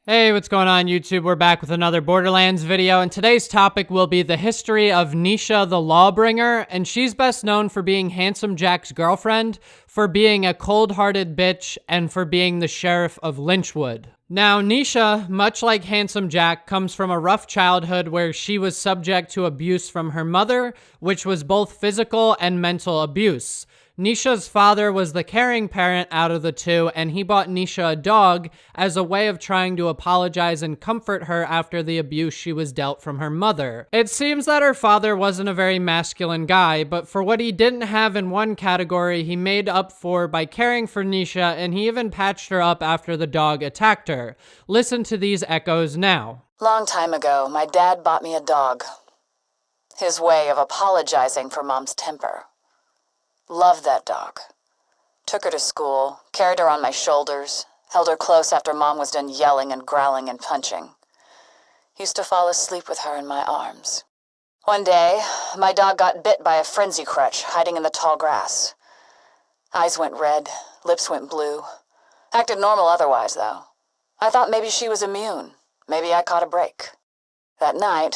Hey, what's going on YouTube? We're back with another Borderlands video, and today's topic will be the history of Nisha the Lawbringer, and she's best known for being Handsome Jack's girlfriend, for being a cold-hearted bitch, and for being the sheriff of Lynchwood. Now, Nisha, much like Handsome Jack, comes from a rough childhood where she was subject to abuse from her mother, which was both physical and mental abuse. Nisha's father was the caring parent out of the two, and he bought Nisha a dog as a way of trying to apologize and comfort her after the abuse she was dealt from her mother. It seems that her father wasn't a very masculine guy, but for what he didn't have in one category, he made up for by caring for Nisha, and he even patched her up after the dog attacked her. Listen to these echoes now. Long time ago, my dad bought me a dog. His way of apologizing for Mom's temper. Loved that dog. Took her to school, carried her on my shoulders, held her close after Mom was done yelling and growling and punching. Used to fall asleep with her in my arms. One day, my dog got bit by a frenzy crutch hiding in the tall grass. Eyes went red, lips went blue. Acted normal otherwise, though. I thought maybe she was immune. Maybe I caught a break. That night,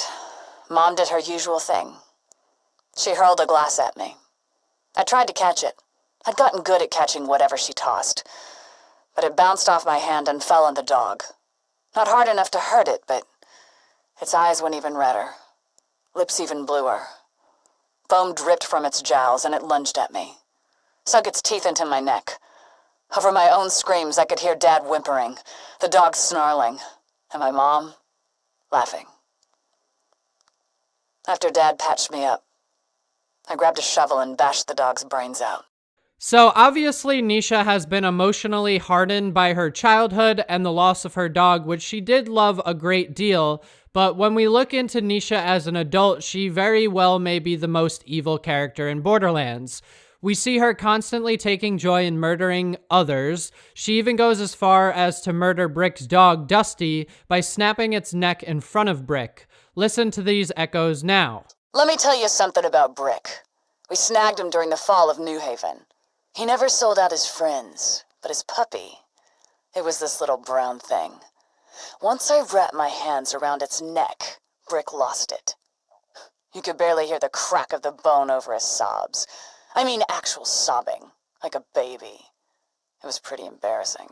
Mom did her usual thing. She hurled a glass at me. I tried to catch it. I'd gotten good at catching whatever she tossed, but it bounced off my hand and fell on the dog. Not hard enough to hurt it, but its eyes went even redder. Lips even bluer. Foam dripped from its jowls, and it lunged at me. Sunk its teeth into my neck. Over my own screams, I could hear Dad whimpering, the dog snarling, and my mom laughing. After Dad patched me up, I grabbed a shovel and bashed the dog's brains out. So obviously Nisha has been emotionally hardened by her childhood and the loss of her dog, which she did love a great deal, but when we look into Nisha as an adult, she very well may be the most evil character in Borderlands. We see her constantly taking joy in murdering others. She even goes as far as to murder Brick's dog, Dusty, by snapping its neck in front of Brick. Listen to these echoes now. Let me tell you something about Brick. We snagged him during the fall of New Haven. He never sold out his friends, but his puppy, it was this little brown thing. Once I wrapped my hands around its neck, Brick lost it. You could barely hear the crack of the bone over his sobs. I mean actual sobbing, like a baby. It was pretty embarrassing.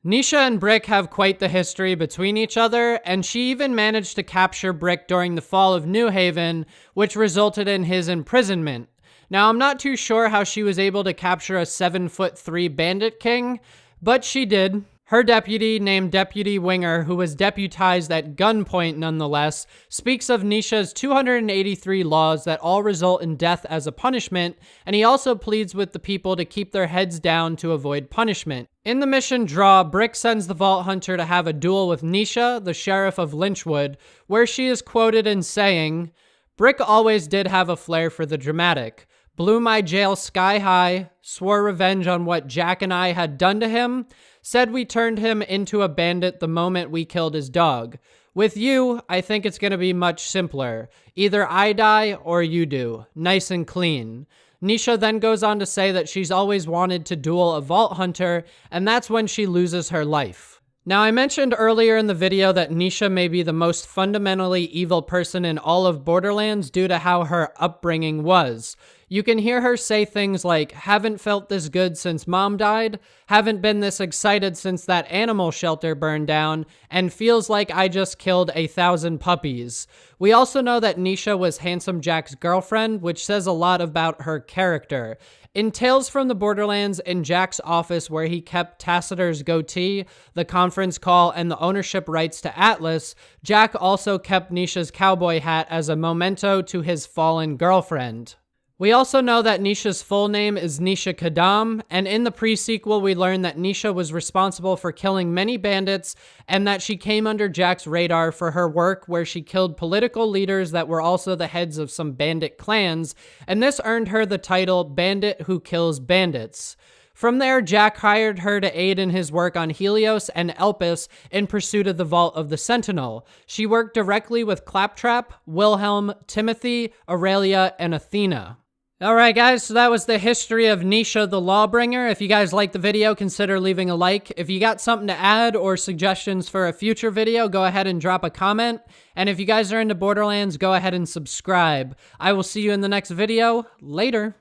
Nisha and Brick have quite the history between each other, and she even managed to capture Brick during the fall of New Haven, which resulted in his imprisonment. Now, I'm not too sure how she was able to capture a 7'3" bandit king, but she did. Her deputy, named Deputy Winger, who was deputized at gunpoint nonetheless, speaks of Nisha's 283 laws that all result in death as a punishment, and he also pleads with the people to keep their heads down to avoid punishment. In the mission Draw, Brick sends the Vault Hunter to have a duel with Nisha, the sheriff of Lynchwood, where she is quoted in saying, "Brick always did have a flair for the dramatic. Blew my jail sky high, swore revenge on what Jack and I had done to him, said we turned him into a bandit the moment we killed his dog. With you, I think it's going to be much simpler. Either I die or you do. Nice and clean." Nisha then goes on to say that she's always wanted to duel a Vault Hunter, and that's when she loses her life. Now, I mentioned earlier in the video that Nisha may be the most fundamentally evil person in all of Borderlands due to how her upbringing was. You can hear her say things like, "Haven't felt this good since Mom died, haven't been this excited since that animal shelter burned down, and feels like I just killed 1,000 puppies." We also know that Nisha was Handsome Jack's girlfriend, which says a lot about her character. In Tales from the Borderlands, in Jack's office where he kept Tacitur's goatee, the conference call, and the ownership rights to Atlas, Jack also kept Nisha's cowboy hat as a memento to his fallen girlfriend. We also know that Nisha's full name is Nisha Kadam, and in the pre-sequel we learn that Nisha was responsible for killing many bandits and that she came under Jack's radar for her work where she killed political leaders that were also the heads of some bandit clans, and this earned her the title Bandit Who Kills Bandits. From there, Jack hired her to aid in his work on Helios and Elpis in pursuit of the Vault of the Sentinel. She worked directly with Claptrap, Wilhelm, Timothy, Aurelia, and Athena. Alright guys, so that was the history of Nisha the Lawbringer. If you guys liked the video, consider leaving a like. If you got something to add or suggestions for a future video, go ahead and drop a comment. And if you guys are into Borderlands, go ahead and subscribe. I will see you in the next video. Later.